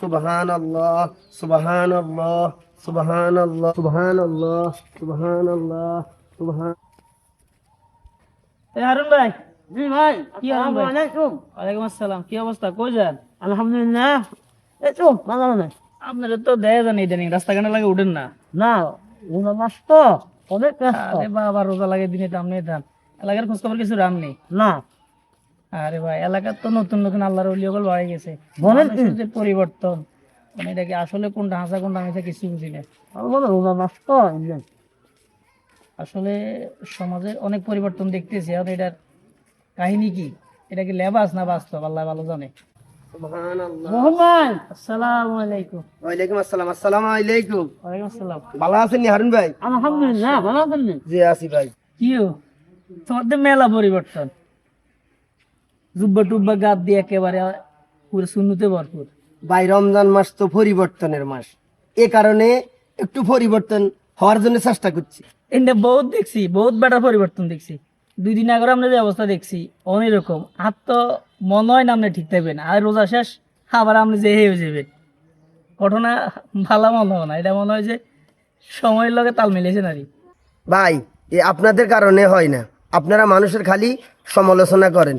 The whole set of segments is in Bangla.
সুবহানাল্লাহ সুবহানাল্লাহ সুবহানাল্লাহ সুবহানাল্লাহ সুবহানাল্লাহ সুবহান হারুন ভাই। জি ভাই, কি হারুন ভাই? আলাইকুম। ওয়ালাইকুম আসসালাম। কি অবস্থা, কই যান? আলহামদুলিল্লাহ, এই তো ভালো না। আপনারা তো দেয়া জানি ইদানিং রাস্তাঘাটে লাগে উঠেন না। না, রোজা মাস তো অনেক ব্যস্ত। আরে বাবা, রোজা লাগে দিনে তো আপনি ধান এলাকার খোঁজ খবর কিছু রাম নেই। না, আরে ভাই, এলাকার তো নতুন নতুন আল্লাহর ওলিয়াগুলো বাড়ে গেছে। বলেন কি? মানুষের যে পরিবর্তন, মানে এটা কি আসলে কোনটা হাসা কোনটা মিথ্যা কিছু বুঝি না। ভালো বলো, রোজা মাস তো আসলে সমাজে অনেক পরিবর্তন দেখতেছি। এখন এটার কাহিনী কি? এটা কি লেবাস না বাস্তব, আল্লাহ ভালো জানে। সুবহানাল্লাহ। মোহন ভাই। আসসালামু আলাইকুম। ওয়ালাইকুম আসসালাম। আসসালামু আলাইকুম। ওয়ালাইকুম আসসালাম। ভালো আছেন নি হারুন ভাই? আলহামদুলিল্লাহ, ভালো আছেন নি? জি আছি ভাই। কিও তোমাদের মেলা পরিবর্তন, জুব্বা টুব্বা গাদ দিয়ে একেবারে পুরো শূন্যতে ভরপুর। ভাই রমজান মাস তো পরিবর্তনের মাস, এ কারণে একটু পরিবর্তন হওয়ার জন্য চেষ্টা করছি। এটা বহুত দেখছি, বহুত বেটার পরিবর্তন দেখছি। 2 দিন আগে আমরা যে অবস্থা দেখছি অনেক রকম। আর তো মনে হয় না আপনি ঠিক থাকবেন, আর রোজা শেষ আবার আপনি যে হয়ে যাবেন। ঘটনা ভালো মনে হয় না, এটা মনে হয় যে সময়ের লগে তাল মিলেছে নারী। ভাই এ আপনাদের কারণে হয় না, আপনারা মানুষের খালি সমালোচনা করেন।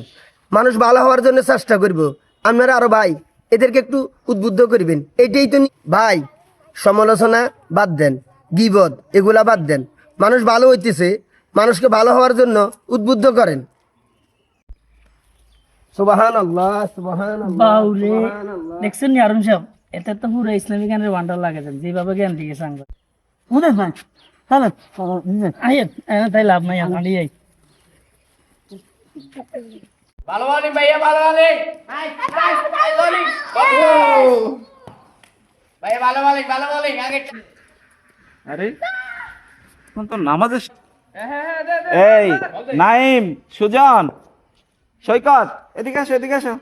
মানুষ ভালো হওয়ার জন্য চেষ্টা করব, আপনারা আরো ভাই এদেরকে একটু উদ্বুদ্ধ করবেন, এটাই তো ভাই। সমালোচনা বাদ দেন, গীবত এগুলা বাদ দেন। মানুষ ভালো হইতেছে, মানুষকে ভালো হওয়ার জন্য উদ্বুদ্ধ করেন। সুবহানাল্লাহ সুবহানাল্লাহ বাউরে, সুবহানাল্লাহ। দেখছেন নি আরুন সাহেব, এতে তো পুরো ইসলামিক গানের ওয়ান্ডার লাগে যান, যেভাবে জ্ঞান দিয়ে সাঙ্গ। বুঝলেন ভাই, চলেন। আইয়েন, তাই লাভ নাই, আমি আই। ভালো আলি ভাইয়া, ভালো আলি ভাইয়া, ভালো আলি, ভালো আলি আগে। আরে এখন তো নামাজের এই নাইম, সুজন, সৈকত, এদিকে আসো, এদিকে আসো।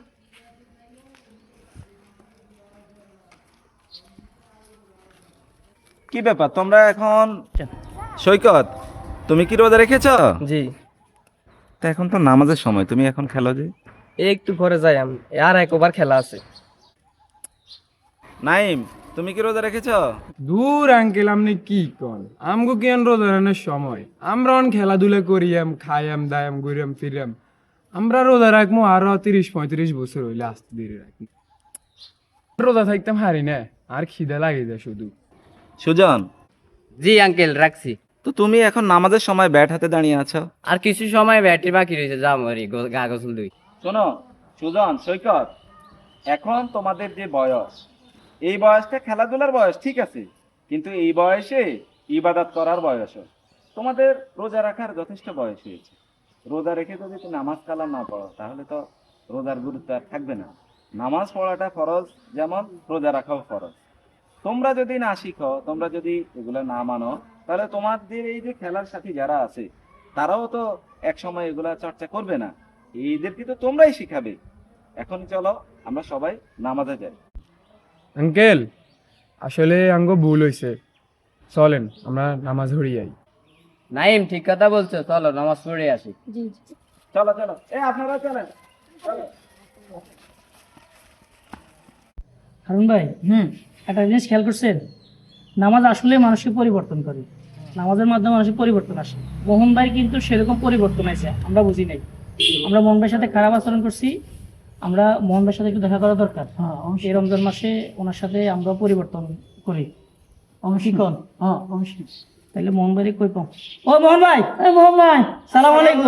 কি ব্যাপার তোমরা এখন? সৈকত, তুমি কি রোজা রেখেছো? জি, তা এখন তো নামাজের সময়, তুমি এখন খেলো যে? একটু পরে যাই আমি, আর এক ওভার খেলা আছে। নাইম, তুমি কি রোজা রেখেছো? দূর আঙ্কেল, আপনি কি কন? আমগো কি আন রোজার সময়? আমরা অন খেলাধুলা করিয়াম, খাইয়াম, দায়াম, ঘুরিয়াম, ফিরিয়াম। আমরা রোজা রাখবো আরো 30-35 বছর হইলে, আস্তে ধীরে রাখবো। রোজা থাকতাম হারি না, আর খিদা লাগে যায় শুধু। সুজন, জি আঙ্কেল, রাখছি। তো তুমি এখন নামাজের সময় ব্যাট হাতে দাঁড়িয়ে আছো। আর কিছু সময় ব্যাটারি বাকি রয়েছে, যাও মরি গা গোসল দুই। শোনো সুজন, সৈকত, এখন তোমাদের যে বয়স, এই বয়সটা খেলাধুলার বয়স, ঠিক আছে, কিন্তু এই বয়সে ইবাদত করার বয়সও। তোমাদের রোজা রাখার যথেষ্ট বয়স হয়েছে। রোজা রেখে যদি তুমি নামাজ কালাম না পড়ো, তাহলে তো রোজার গুরুত্ব আর থাকবে না। নামাজ পড়াটা ফরজ, যেমন রোজা রাখাও ফরজ। তোমরা যদি না শিখো, তোমরা যদি এগুলো না মানো, তাহলে তোমাদের এই যে খেলার সাথী যারা আছে, তারাও তো এক সময় এগুলা চর্চা করবে না। এইদেরকে তো তোমরাই শিখাবে। এখন চলো আমরা সবাই নামাজে যাই। আঙ্কেল, আসলে আঙ্গো ভুল হইছে, চলেন আমরা নামাজ হরি যাই। নাইম, ঠিক কথা বলছো, চলো নামাজ পড়ে আসি। চলো চলো, আপনারা চলেন। হারুন ভাই, একটা জিনিস খেয়াল করছেন? নামাজ আসলে মানুষকে পরিবর্তন করে। নামাজের মাধ্যমে মানুষের পরিবর্তন আসে। মোহন ভাই কিন্তু সেরকম পরিবর্তন আছে, আমরা বুঝি নাই। আমরা মোহন ভাইয়ের সাথে খারাপ আচরণ করছি, আমরা মোহন ভাইয়ের সাথে একটু দেখা করা দরকার। এই রমজান মাসে ওনার সাথে আমরা পরিবর্তন করি। অবশ্যই কন, হ্যাঁ অবশ্যই। তাহলে মোহন ভাই কই পাও? ও মোহন ভাই, মোহন ভাই, সালাম আলাইকুম।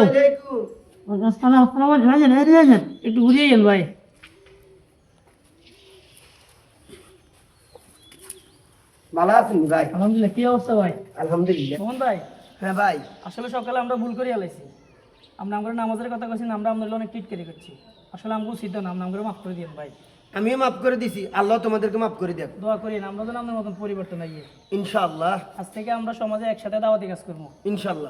একটু ঘুরিয়ে গেল ভাই। ভালো আছেন নি ভাই? আলহামদুলিল্লাহ। কি অবস্থা ভাই? আলহামদুলিল্লাহ। মোহন ভাই, হ্যাঁ ভাই। আসলে সকালে আমরা ভুল করে আলাইছি। আমরা নামাজের কথা কইছি, আমরা আপনাদের অনেক টিটকারি করছি। আসলে আমরা উচিত না, আমরা মাফ করে দিন ভাই। আমিও মাফ করে দিছি, আল্লাহ তোমাদেরকে মাফ করে দেন দোয়া করি আমরা যেন আপনার মতন পরিবর্তন আইয়ে। ইনশাআল্লাহ। আজ থেকে আমরা সমাজে একসাথে দাওয়াতি কাজ করবো। ইনশাআল্লাহ।